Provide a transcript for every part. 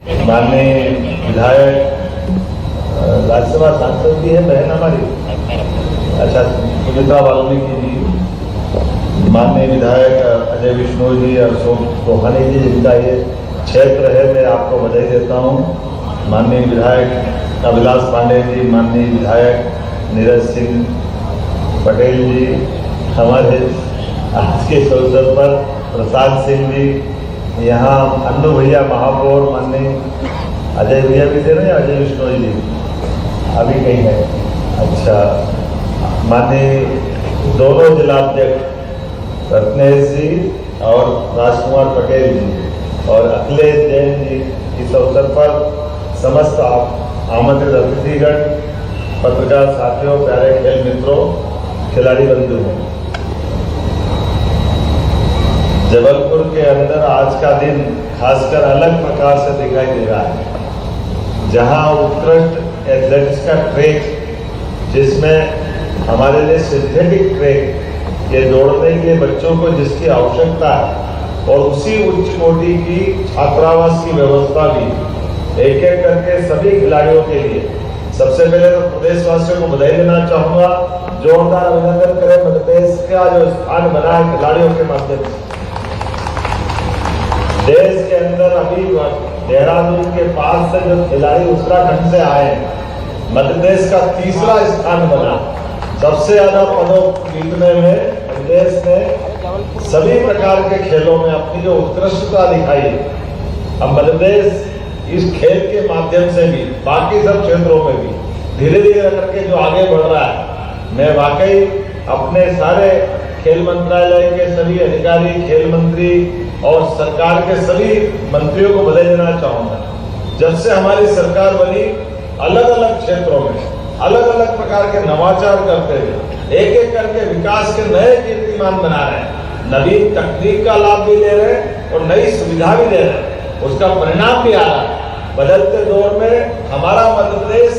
माननीय विधायक राज्यसभा सांसद भी है बहन हमारी, अच्छा सुमित्रा वाल्मीकि जी, माननीय विधायक अजय विष्णु जी, अशोक रोहानी जी, जिनका ये क्षेत्र है, मैं आपको बधाई देता हूँ। माननीय विधायक अभिलाष पांडे जी, माननीय विधायक नीरज सिंह पटेल जी, हमारे आज के इस अवसर पर प्रसाद सिंह जी, यहाँ अन्नू भैया महापौर, माननीय अजय भैया भी थे ना, अजय विष्णु जी अभी कहीं है, अच्छा माननीय दोनों जिलाध्यक्ष रत्नेश जी और राजकुमार पटेल जी और अखिलेश जैन जी, इस अवसर पर समस्त आमंत्रित अतिथिगण, पत्रकार साथियों, प्यारे खेल मित्रों, खिलाड़ी बंधुओं, जबलपुर के अंदर आज का दिन खासकर अलग प्रकार से दिखाई दे रहा है, जहां उत्कृष्ट एथलेटिक्स का ट्रैक, जिसमें हमारे लिए सिंथेटिक ट्रैक, ये दौड़ने के लिए बच्चों को जिसकी आवश्यकता है, और उसी उच्च कोटि की छात्रावास की व्यवस्था भी एक एक करके सभी खिलाड़ियों के लिए। सबसे पहले तो प्रदेशवासियों को बधाई देना चाहूंगा, जोरदार अभिनंदन करें मध्य प्रदेश का जो स्थान बना है खिलाड़ियों के माध्यम से। देश के अंदर अभी देहरादून के पास से जो खिलाड़ी उत्तराखंड से आए, मध्य प्रदेश का तीसरा स्थान बना। सबसे ज्यादा पदों जीतने में प्रदेश ने सभी प्रकार के खेलों में अपनी जो उत्कृष्टता दिखाई, हम मध्य प्रदेश इस खेल के माध्यम से भी बाकी सब क्षेत्रों में भी धीरे धीरे करके जो आगे बढ़ रहा है, मैं वाकई अपने सारे खेल मंत्रालय के सभी अधिकारी, खेल मंत्री और सरकार के सभी मंत्रियों को बधाई देना चाहूंगा। जब से हमारी सरकार बनी, अलग अलग क्षेत्रों में अलग अलग प्रकार के नवाचार करते हुए एक एक करके विकास के नए कीर्तिमान बना रहे हैं, नवीन तकनीक का लाभ भी ले रहे हैं और नई सुविधा भी दे रहे हैं, उसका परिणाम भी आ रहा है। बदलते दौर में हमारा मध्य प्रदेश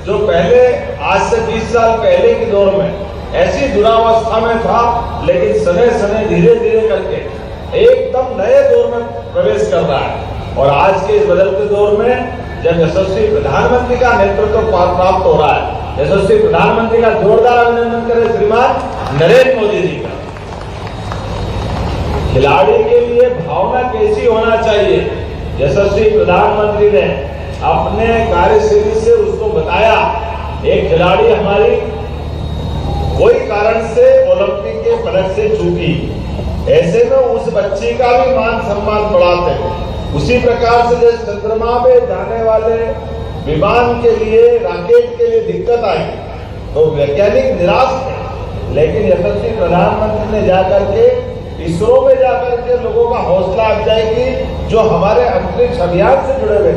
जो पहले आज से 20 साल पहले के दौर में ऐसी दुरावस्था में था, लेकिन समय समय धीरे धीरे करके एकदम नए दौर में प्रवेश कर रहा है। और आज के इस बदलते दौर में जब यशस्वी प्रधानमंत्री का नेतृत्व प्राप्त हो रहा है, यशस्वी प्रधानमंत्री का जोरदार अभिनंदन करें श्रीमान नरेंद्र मोदी जी का। खिलाड़ी के लिए भावना कैसी होना चाहिए, यशस्वी प्रधानमंत्री ने अपने कार्यशैली से उसको बताया। एक खिलाड़ी हमारी कोई कारण से ओलंपिक के पदक से चूकी, ऐसे में उस बच्ची का भी मान सम्मान बढ़ाते हैं। उसी प्रकार से जैसे चंद्रमा में जाने वाले विमान के लिए, रॉकेट के लिए दिक्कत आई तो वैज्ञानिक निराश थे, लेकिन यशस्वी प्रधानमंत्री ने जाकर के इसरो में जाकर के लोगों का हौसला अफजाई की, जो हमारे अंतरिक्ष अभियान से जुड़े हुए।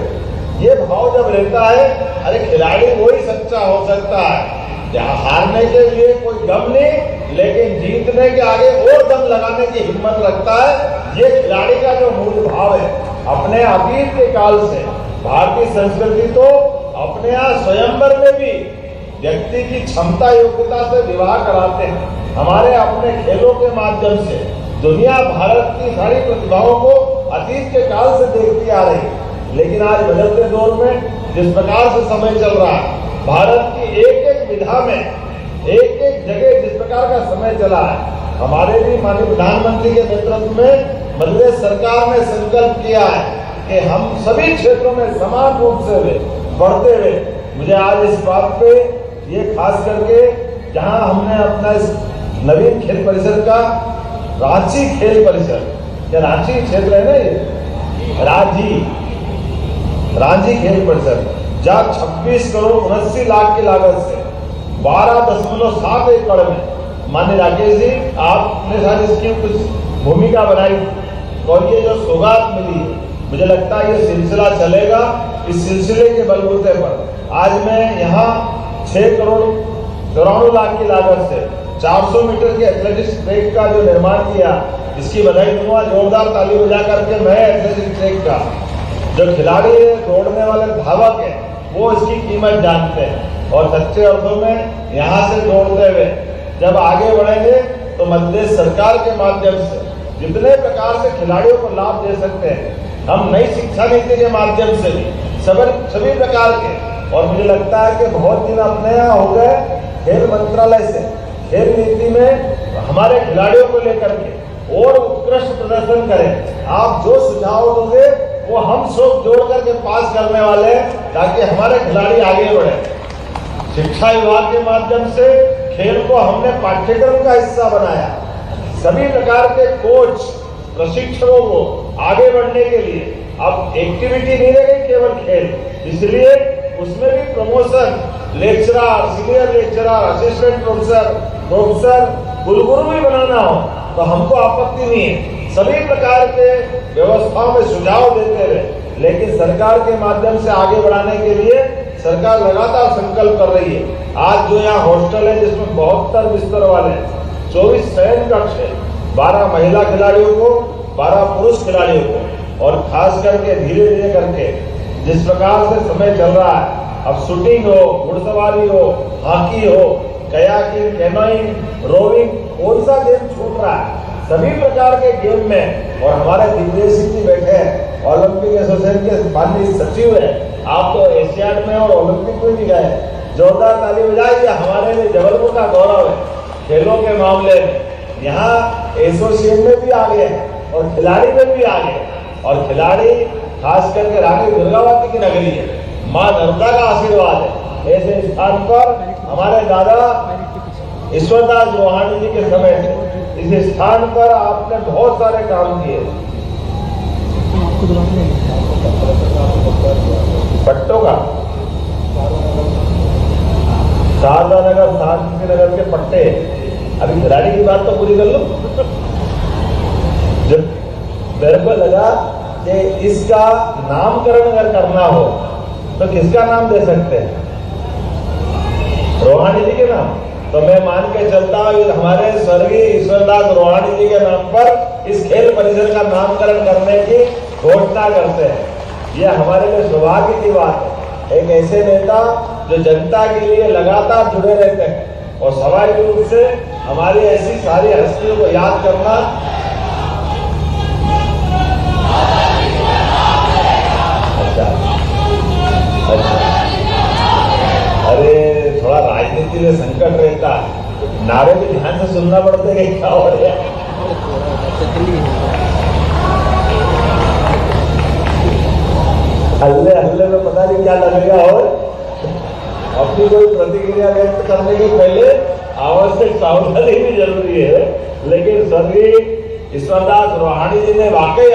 ये भाव जब रहता है, अरे खिलाड़ी वही सच्चा हो सकता है, जहाँ हारने के लिए कोई गम नहीं, लेकिन जीतने के आगे और दम लगाने की हिम्मत रखता है। ये खिलाड़ी का जो मूल भाव है, अपने अतीत के काल से भारतीय संस्कृति तो अपने यहाँ स्वयंवर में भी व्यक्ति की क्षमता योग्यता से विवाह कराते हैं। हमारे अपने खेलों के माध्यम से दुनिया भारत की सारी प्रतिभाओं को अतीत के काल से देखती आ रही, लेकिन आज बदलते दौर में जिस प्रकार से समय चल रहा है, भारत की एक एक विधा में, एक एक जगह जिस प्रकार का समय चला है, हमारे भी माननीय प्रधानमंत्री के नेतृत्व में मध्य प्रदेश सरकार ने संकल्प किया है कि हम सभी क्षेत्रों में समान रूप से बढ़ते हुए। मुझे आज इस बात पे ये खास करके, जहां हमने अपना इस नवीन खेल परिसर का रांची खेल परिसर, या रांची क्षेत्र है ना, ये रांची खेल परिसर, जहाँ 26 करोड़ 79 लाख की लागत से 12.7 एकड़ में, माननीय राकेश जी आपने सारी इसकी कुछ भूमिका बनाई, और ये जो सौगात मिली, मुझे लगता है ये सिलसिला चलेगा। इस सिलसिले के बलबूते पर आज मैं यहाँ 6 करोड़ 94 लाख की लागत से 400 मीटर के एथलेटिक्स ट्रैक का जो निर्माण किया, इसकी बधाई दूंगा। जोरदार ताली बजा करके मैं एथलेटिक्स ट्रैक का जो खिलाड़ी है, दौड़ने वाले धावक है, वो इसकी कीमत जानते हैं, और सच्चे अर्थों में यहाँ से दौड़ते हुए जब आगे बढ़ेंगे तो मध्य प्रदेश सरकार के माध्यम से जितने प्रकार से खिलाड़ियों को लाभ दे सकते हैं, हम नई शिक्षा नीति के माध्यम से भी सभी प्रकार के, और मुझे लगता है कि बहुत दिन अपने यहाँ हो गए खेल मंत्रालय से खेल नीति में हमारे खिलाड़ियों को लेकर के और उत्कृष्ट प्रदर्शन करें। आप जो सुझाव दोगे वो हम सब जोड़ करके पास करने वाले हैं ताकि हमारे खिलाड़ी आगे बढ़े। शिक्षा विभाग के माध्यम से खेल को हमने पाठ्यक्रम का हिस्सा बनाया। सभी प्रकार के कोच प्रशिक्षकों को आगे बढ़ने के लिए अब एक्टिविटी नहीं रह गई, केवल खेल, इसलिए उसमें भी promotion, lecturer, senior lecturer, assistant professor, कुलगुरु भी बनाना हो तो हमको आपत्ति नहीं है। सभी प्रकार के व्यवस्थाओं में सुझाव देते रहे, लेकिन सरकार के माध्यम से आगे बढ़ाने के लिए सरकार लगातार संकल्प कर रही है। आज जो यहाँ हॉस्टल है जिसमें 72 बिस्तर वाले 24 शयन कक्ष है, 12 महिला खिलाड़ियों को, 12 पुरुष खिलाड़ियों को, और खास करके धीरे धीरे करके जिस प्रकार से समय चल रहा है, अब शूटिंग हो, घुड़सवारी हो, हॉकी हो, कयाकिंग, कैनोइंग, रोविंग, कौन सा गेम छूट रहा है, सभी प्रकार के गेम में। और हमारे दिग्विजय सिंह जी बैठे हैं, ओलंपिक एसोसिएशन के माननीय सचिव है, आप तो एशियाड में और ओलंपिक में भी गए, जोरदार ताली बजाइए। हमारे लिए जबलपुर का गौरव है खेलों के मामले में। यहाँ एसोसिएशन में भी आगे है और खिलाड़ी में भी आगे है, और खिलाड़ी खास करके रानी दुर्गावती की नगरी है, माँ नर्मदा का आशीर्वाद है। ऐसे स्थान पर हमारे दादा ईश्वरदास रोहानी जी के समय से इस स्थान पर आपने बहुत सारे काम किए। पट्टों का शारदा नगर, शांति नगर के पट्टे, अभी खिलाड़ी की बात तो पूरी कर लो। जब मेरे को लगा कि इसका नामकरण अगर करना हो तो किसका नाम दे सकते हैं? रोहानी जी के नाम। तो मैं मान के चलता हूँ हमारे स्वर्गीय ईश्वरदास रोहानी जी के नाम पर इस खेल परिसर का नामकरण करने की घोषणा करते हैं। यह हमारे लिए सौभाग्य की बात है, एक ऐसे नेता जो जनता के लिए लगातार जुड़े रहते हैं, और स्वाभाविक रूप से हमारी ऐसी सारी हस्तियों को याद करना। अच्छा, अरे थोड़ा राजनीति में संकट रहता है, नारे भी ध्यान से सुनना पड़ते हैं क्या हो रहा है। हल्ले हल्ले में पता नहीं क्या लगेगा, और अपनी कोई प्रतिक्रिया व्यक्त करने के पहले आवश्यक सावधानी भी जरूरी है। लेकिन स्वर्गीय ईश्वरदास रोहानी जी ने वाकई